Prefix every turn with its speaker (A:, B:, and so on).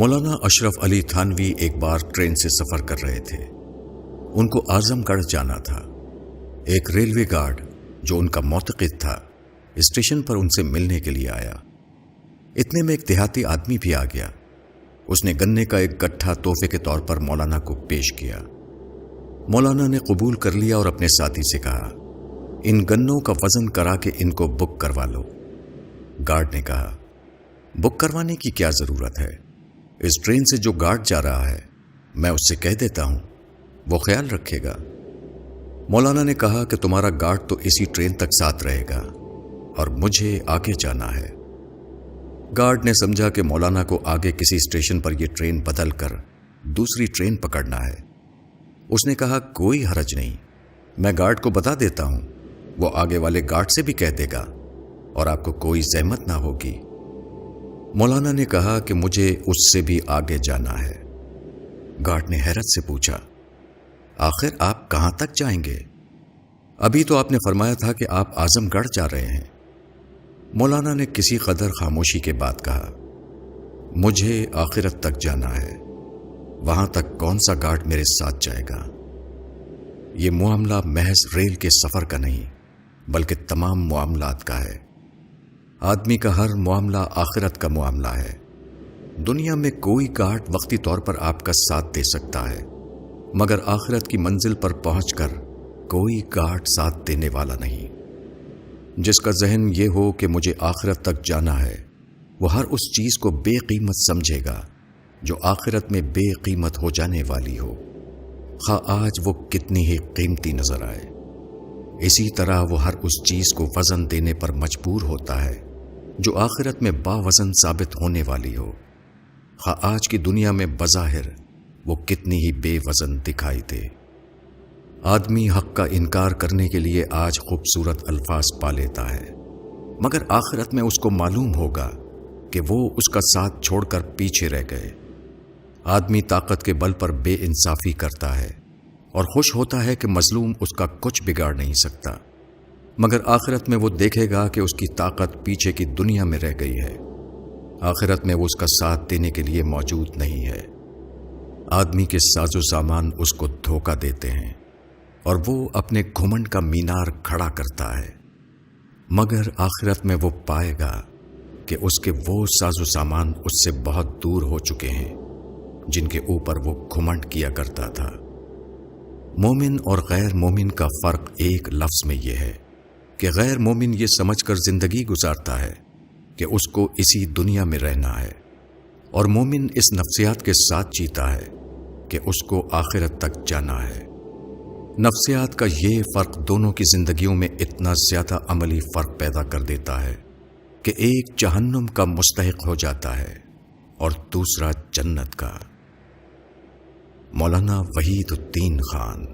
A: مولانا اشرف علی تھانوی ایک بار ٹرین سے سفر کر رہے تھے۔ ان کو اعظم گڑھ جانا تھا۔ ایک ریلوے گارڈ جو ان کا معتقد تھا اسٹیشن پر ان سے ملنے کے لیے آیا۔ اتنے میں ایک دیہاتی آدمی بھی آ گیا۔ اس نے گنے کا ایک گٹھا تحفے کے طور پر مولانا کو پیش کیا۔ مولانا نے قبول کر لیا اور اپنے ساتھی سے کہا، ان گنوں کا وزن کرا کے ان کو بک کروا لو۔ گارڈ نے کہا، بک کروانے کی کیا ضرورت ہے؟ اس ٹرین سے جو گارڈ جا رہا ہے میں اس سے کہہ دیتا ہوں، وہ خیال رکھے گا۔ مولانا نے کہا کہ تمہارا گارڈ تو اسی ٹرین تک ساتھ رہے گا اور مجھے آگے جانا ہے۔ گارڈ نے سمجھا کہ مولانا کو آگے کسی اسٹیشن پر یہ ٹرین بدل کر دوسری ٹرین پکڑنا ہے۔ اس نے کہا، کوئی حرج نہیں، میں گارڈ کو بتا دیتا ہوں، وہ آگے والے گارڈ سے بھی کہہ دے گا اور آپ کو کوئی زحمت نہ ہوگی۔ مولانا نے کہا کہ مجھے اس سے بھی آگے جانا ہے۔ گارڈ نے حیرت سے پوچھا، آخر آپ کہاں تک جائیں گے؟ ابھی تو آپ نے فرمایا تھا کہ آپ اعظم گڑھ جا رہے ہیں۔ مولانا نے کسی قدر خاموشی کے بعد کہا، مجھے آخرت تک جانا ہے، وہاں تک کون سا گارڈ میرے ساتھ جائے گا؟ یہ معاملہ محض ریل کے سفر کا نہیں بلکہ تمام معاملات کا ہے۔ آدمی کا ہر معاملہ آخرت کا معاملہ ہے۔ دنیا میں کوئی گارڈ وقتی طور پر آپ کا ساتھ دے سکتا ہے، مگر آخرت کی منزل پر پہنچ کر کوئی گارڈ ساتھ دینے والا نہیں۔ جس کا ذہن یہ ہو کہ مجھے آخرت تک جانا ہے، وہ ہر اس چیز کو بے قیمت سمجھے گا جو آخرت میں بے قیمت ہو جانے والی ہو، خواہ آج وہ کتنی ہی قیمتی نظر آئے۔ اسی طرح وہ ہر اس چیز کو وزن دینے پر مجبور ہوتا ہے جو آخرت میں باوزن ثابت ہونے والی ہو، خواہ آج کی دنیا میں بظاہر وہ کتنی ہی بے وزن دکھائی دے۔ آدمی حق کا انکار کرنے کے لیے آج خوبصورت الفاظ پا لیتا ہے، مگر آخرت میں اس کو معلوم ہوگا کہ وہ اس کا ساتھ چھوڑ کر پیچھے رہ گئے۔ آدمی طاقت کے بل پر بے انصافی کرتا ہے اور خوش ہوتا ہے کہ مظلوم اس کا کچھ بگاڑ نہیں سکتا، مگر آخرت میں وہ دیکھے گا کہ اس کی طاقت پیچھے کی دنیا میں رہ گئی ہے۔ آخرت میں وہ اس کا ساتھ دینے کے لیے موجود نہیں ہے۔ آدمی کے ساز و سامان اس کو دھوکہ دیتے ہیں اور وہ اپنے گھمنڈ کا مینار کھڑا کرتا ہے، مگر آخرت میں وہ پائے گا کہ اس کے وہ ساز و سامان اس سے بہت دور ہو چکے ہیں جن کے اوپر وہ گھمنڈ کیا کرتا تھا۔ مومن اور غیر مومن کا فرق ایک لفظ میں یہ ہے کہ غیر مومن یہ سمجھ کر زندگی گزارتا ہے کہ اس کو اسی دنیا میں رہنا ہے، اور مومن اس نفسیات کے ساتھ جیتا ہے کہ اس کو آخرت تک جانا ہے۔ نفسیات کا یہ فرق دونوں کی زندگیوں میں اتنا زیادہ عملی فرق پیدا کر دیتا ہے کہ ایک جہنم کا مستحق ہو جاتا ہے اور دوسرا جنت کا۔ مولانا وحید الدین خان۔